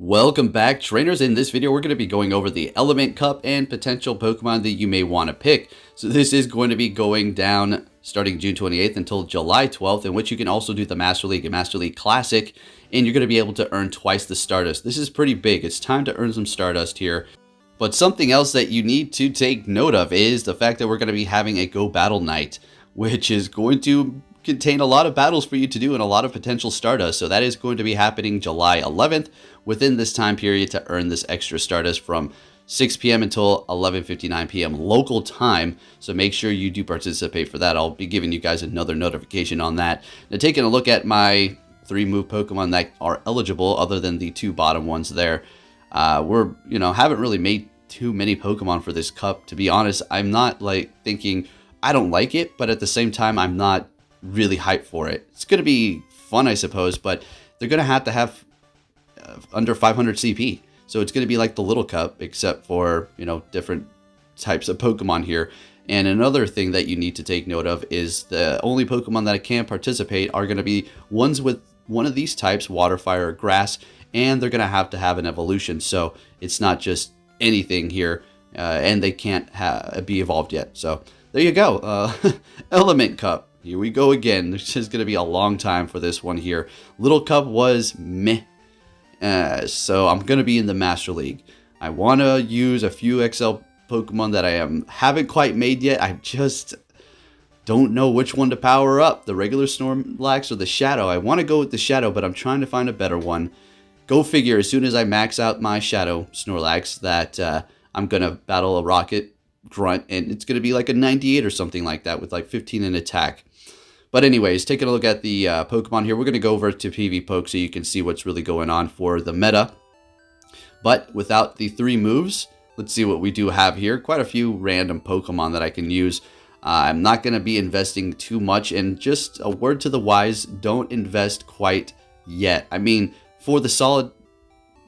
Welcome back, trainers. In this video, we're going to be going over the Element Cup and potential Pokemon that you may want to pick. So this is going to be going down starting June 28th until July 12th, in which you can also do the Master League and Master League Classic, and you're going to be able to earn twice the Stardust. This is pretty big. It's time to earn some Stardust here. But something else that you need to take note of is the fact that we're going to be having a Go Battle Night, which is going to contain a lot of battles for you to do and a lot of potential Stardust. So that is going to be happening July 11th within this time period to earn this extra Stardust from 6 p.m. until 11:59 p.m. local time. So make sure you do participate for that. I'll be giving you guys another notification on that. Now, taking a look at my 3-move Pokemon that are eligible, other than the 2 bottom ones there, haven't really made too many Pokemon for this cup. To be honest, I'm not thinking I don't like it, but at the same time, I'm not really hyped for it. It's going to be fun, I suppose, but they're going to have under 500 CP. So it's going to be like the Little Cup, except for, different types of Pokemon here. And another thing that you need to take note of is the only Pokemon that can participate are going to be ones with one of these types, Water, Fire, or Grass, and they're going to have an evolution. So it's not just anything here, and they can't be evolved yet. So there you go. Element Cup. Here we go again. This is going to be a long time for this one here. Little Cup was meh. So I'm going to be in the Master League. I want to use a few XL Pokemon that I haven't quite made yet. I just don't know which one to power up. The regular Snorlax or the Shadow. I want to go with the Shadow, but I'm trying to find a better one. Go figure, as soon as I max out my Shadow Snorlax, that I'm going to battle a Rocket Grunt, and it's going to be like a 98 or something like that with like 15 in attack. But anyways, taking a look at the Pokemon here, we're going to go over to Pvpoke so you can see what's really going on for the meta. But without the 3 moves, let's see what we do have here. Quite a few random Pokemon that I can use. I'm not going to be investing too much, and just a word to the wise, don't invest quite yet. I mean, for the solid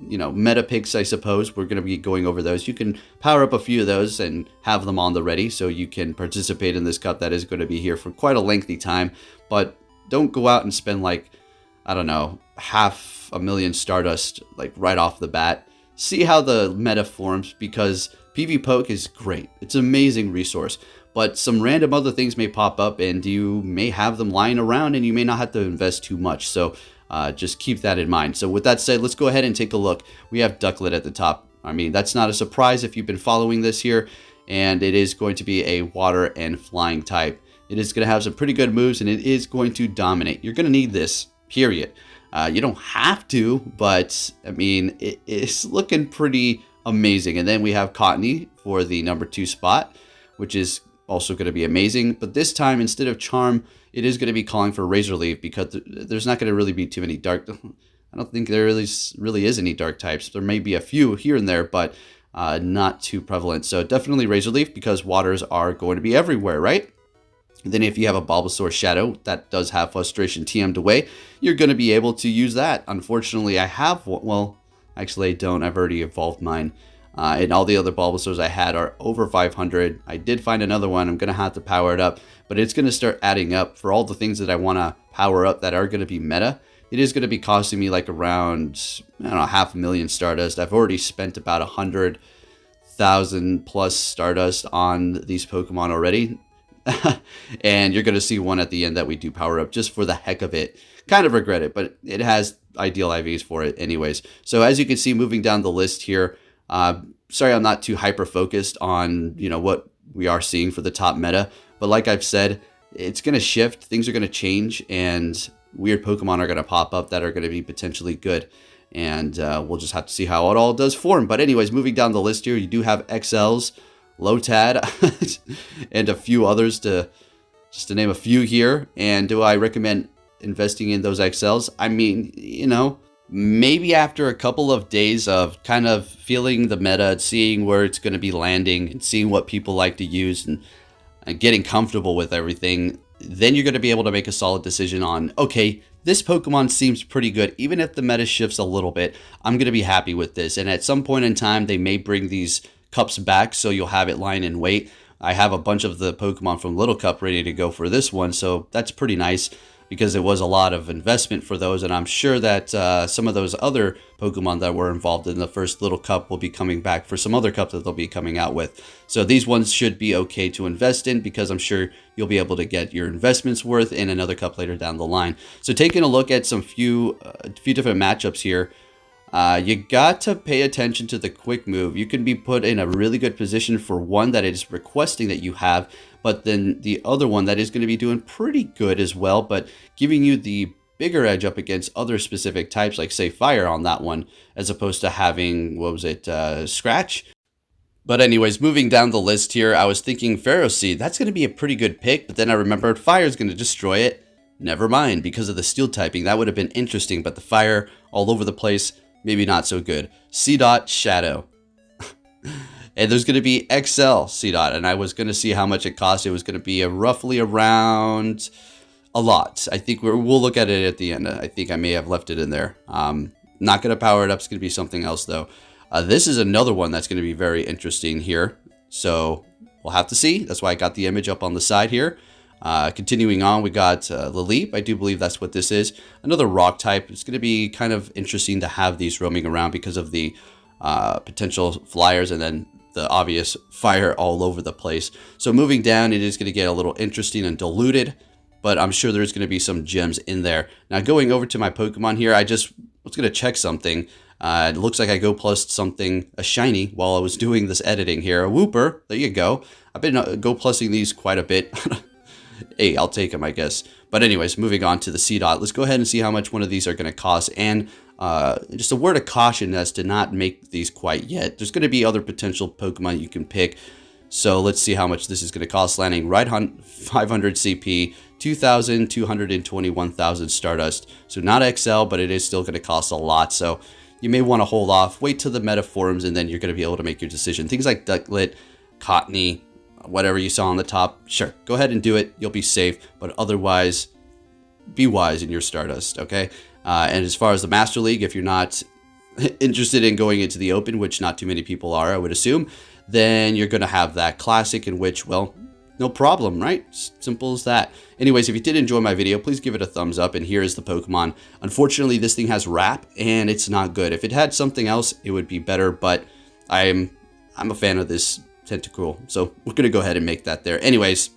meta picks, I suppose, we're going to be going over those. You can power up a few of those and have them on the ready so you can participate in this cup that is going to be here for quite a lengthy time. But don't go out and spend I don't know, 500,000 Stardust right off the bat. See how the meta forms, because Pvpoke is great. It's an amazing resource. But some random other things may pop up and you may have them lying around and you may not have to invest too much. So just keep that in mind. So with that said, let's go ahead and take a look. We have Ducklet at the top. I mean, that's not a surprise if you've been following this here. And it is going to be a water and flying type. It is going to have some pretty good moves, and it is going to dominate. You're going to need this, period. You don't have to, but I mean, it's looking pretty amazing. And then we have Cottony for the number 2 spot, which is also going to be amazing. But this time, instead of Charm, it is going to be calling for Razor Leaf, because there's not going to really be too many dark. I don't think there really is any dark types. There may be a few here and there, but not too prevalent. So definitely Razor Leaf, because waters are going to be everywhere, right? And then if you have a Bulbasaur Shadow that does have Frustration TM'd away, you're going to be able to use that. Unfortunately, I have one. Well, actually, I don't. I've already evolved mine. And all the other Bulbasaurs I had are over 500. I did find another one. I'm going to have to power it up, but it's going to start adding up for all the things that I want to power up that are going to be meta. It is going to be costing me around, I don't know, 500,000 Stardust. I've already spent about 100,000 plus Stardust on these Pokemon already. And you're going to see one at the end that we do power up just for the heck of it. Kind of regret it, but it has ideal IVs for it anyways. So as you can see, moving down the list here, sorry I'm not too hyper-focused on, what we are seeing for the top meta. But like I've said, it's going to shift. Things are going to change, and weird Pokemon are going to pop up that are going to be potentially good. And we'll just have to see how it all does form. But anyways, moving down the list here, you do have XLs, Lotad, and a few others, just to name a few here. And do I recommend investing in those XLs? I mean, maybe after a couple of days of kind of feeling the meta, seeing where it's going to be landing, and seeing what people like to use, and getting comfortable with everything, then you're going to be able to make a solid decision on, okay, this Pokemon seems pretty good. Even if the meta shifts a little bit, I'm going to be happy with this. And at some point in time, they may bring these cups back, so you'll have it lying in wait. I have a bunch of the Pokemon from Little Cup ready to go for this one, so that's pretty nice. because it was a lot of investment for those, and I'm sure that some of those other Pokemon that were involved in the first little cup will be coming back for some other cup that they'll be coming out with. So these ones should be okay to invest in, because I'm sure you'll be able to get your investments worth in another cup later down the line. So taking a look at some few different matchups here, you got to pay attention to the quick move. You can be put in a really good position for one that is requesting that you have, but then the other one that is going to be doing pretty good as well, but giving you the bigger edge up against other specific types, like say fire on that one, as opposed to having, what was it, scratch. But anyways, moving down the list here, I was thinking Pharaoh Seed, that's going to be a pretty good pick, but then I remembered fire is going to destroy it. Never mind, because of the steel typing, that would have been interesting, but the fire all over the place, maybe not so good. C-Dot Shadow. And there's going to be XL C-Dot, and I was going to see how much it cost. It was going to be roughly around a lot. I think we'll look at it at the end. I think I may have left it in there. Not going to power it up. It's going to be something else, though. This is another one that's going to be very interesting here. So we'll have to see. That's why I got the image up on the side here. Continuing on, we got Laleep. I do believe that's what this is. Another rock type. It's going to be kind of interesting to have these roaming around because of the potential flyers and then the obvious fire all over the place. So moving down, it is going to get a little interesting and diluted, but I'm sure there's going to be some gems in there. Now going over to my Pokemon here, I just was going to check something. It looks like I Go Plus something, a shiny, while I was doing this editing here. A Wooper, there you go. I've been Go Plusing these quite a bit. Hey, I'll take them, I guess. But anyways, moving on to the C-Dot. Let's go ahead and see how much one of these are going to cost. And just a word of caution as to not make these quite yet. There's going to be other potential Pokemon you can pick. So let's see how much this is going to cost. Landing right on 500 CP, 2,221,000 Stardust. So not XL, but it is still going to cost a lot. So you may want to hold off, wait till the meta forms, and then you're going to be able to make your decision. Things like Ducklet, Cottony, whatever you saw on the top, sure, go ahead and do it. You'll be safe, but otherwise, be wise in your Stardust, okay? And as far as the Master League, if you're not interested in going into the open, which not too many people are, I would assume, then you're going to have that Classic, in which, well, no problem, right? Simple as that. Anyways, if you did enjoy my video, please give it a thumbs up, and here is the Pokemon. Unfortunately, this thing has wrap, and it's not good. If it had something else, it would be better, but I'm a fan of this Tentacool, so we're going to go ahead and make that there. Anyways,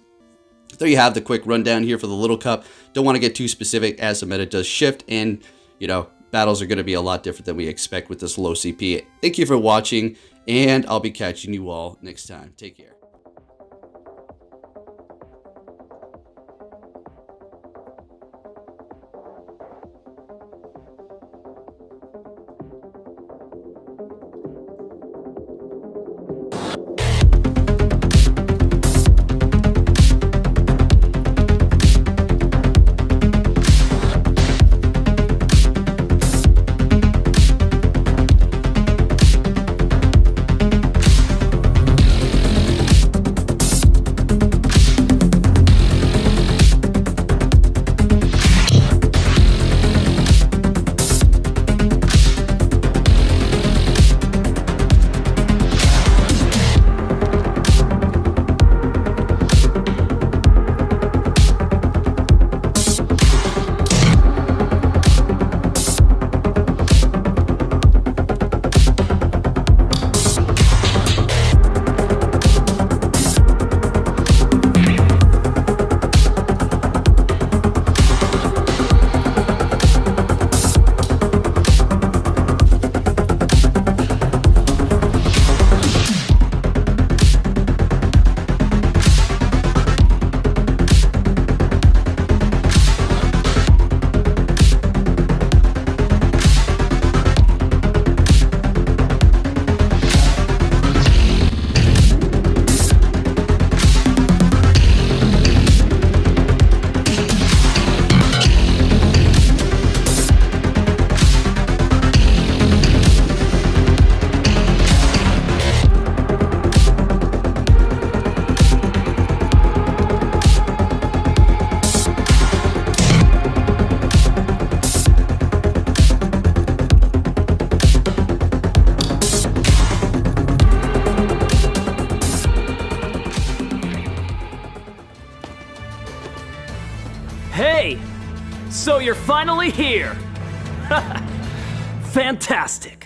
there you have the quick rundown here for the Little Cup. Don't want to get too specific as the meta does shift, and, you know, battles are going to be a lot different than we expect with this low CP. Thank you for watching, and I'll be catching you all next time. Take care. So you're finally here! Fantastic!